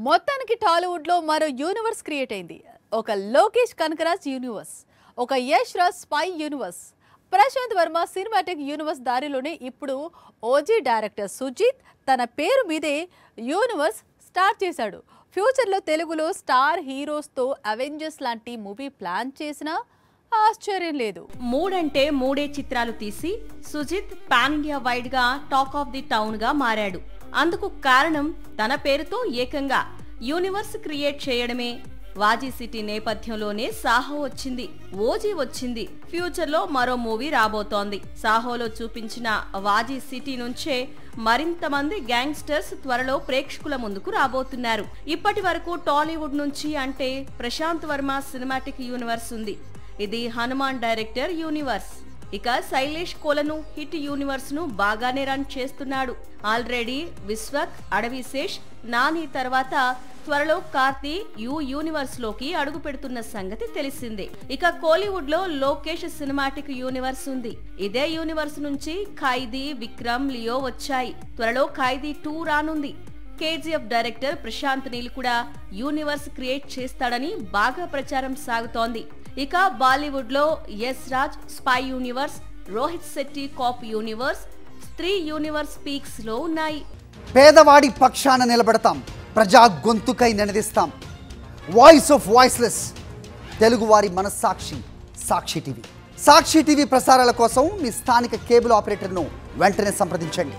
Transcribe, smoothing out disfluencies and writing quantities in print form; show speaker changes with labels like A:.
A: మొత్తానికి టాలీవుడ్ లో మరో యూనివర్స్ క్రియేట్ అయింది. ఒక లోకేష్ కనకరాజ్ యూనివర్స్, ఒక Yash Raj spy universe, Prashanth Varma cinematic universe దారిలోనే ఇప్పుడు ఓజీ డైరెక్టర్ సుజిత్ తన పేరు మీదే యూనివర్స్ స్టార్ట్ చేశాడు. ఫ్యూచర్లో తెలుగులో స్టార్ హీరోస్తో అవెంజర్స్ లాంటి మూవీ ప్లాన్ చేసినా ఆశ్చర్యం లేదు.
B: మూడంటే మూడే చిత్రాలు తీసి సుజిత్ పాన్ ఇండియా వైడ్ గా టాక్ ఆఫ్ ది టౌన్ గా మారాడు. అందుకు కారణం తన పేరుతో ఏకంగా యూనివర్స్ క్రియేట్ చేయడమే. వాజీ సిటీ నేపథ్యంలోనే సాహో వచ్చింది, ఓజీ వచ్చింది. ఫ్యూచర్ లో మరో మూవీ రాబోతోంది. సాహోలో చూపించిన వాజీ సిటీ నుంచే మరింత మంది గ్యాంగ్స్టర్స్ త్వరలో ప్రేక్షకుల ముందుకు రాబోతున్నారు. ఇప్పటి వరకు టాలీవుడ్ నుంచి అంటే ప్రశాంత్ వర్మ సినిమాటిక్ యూనివర్స్ ఉంది. ఇది హనుమాన్ డైరెక్టర్ యూనివర్స్. ఇక శైలేష్ కోలను హిట్ యూనివర్స్ ను బాగానే రన్ చేస్తున్నాడు. ఆల్రెడీ విశ్వక్, అడవిశేష్, నాని తర్వాత త్వరలో కార్తీ యూనివర్స్ లోకి అడుగు పెడుతున్న సంగతి తెలిసిందే. ఇక కోలీవుడ్ లో లోకేష్ సినిమాటిక్ యూనివర్స్ ఉంది. ఇదే యూనివర్స్ నుంచి ఖైదీ, విక్రమ్, లియో వచ్చాయి. త్వరలో ఖైదీ 2 రానుంది. కేజీఎఫ్ డైరెక్టర్ ప్రశాంత్ నీల్ కూడా యూనివర్స్ క్రియేట్ చేస్తాడని బాగా ప్రచారం సాగుతోంది. ఇక బాలీవుడ్ లో Yash Raj spy universe, Rohit Shetty cop universe, Stree universe peaks లో ఉన్నాయి.
C: పేదవాడి పక్షాన నిలబడతాం, ప్రజా గొంతుకై నినదిస్తాం. వాయిస్ ఆఫ్ వాయిస్లెస్, తెలుగువారి మనస్సాక్షి సాక్షి టీవీ. సాక్షి టీవీ ప్రసారాల కోసం మీ స్థానిక కేబుల్ ఆపరేటర్ను వెంటనే సంప్రదించండి.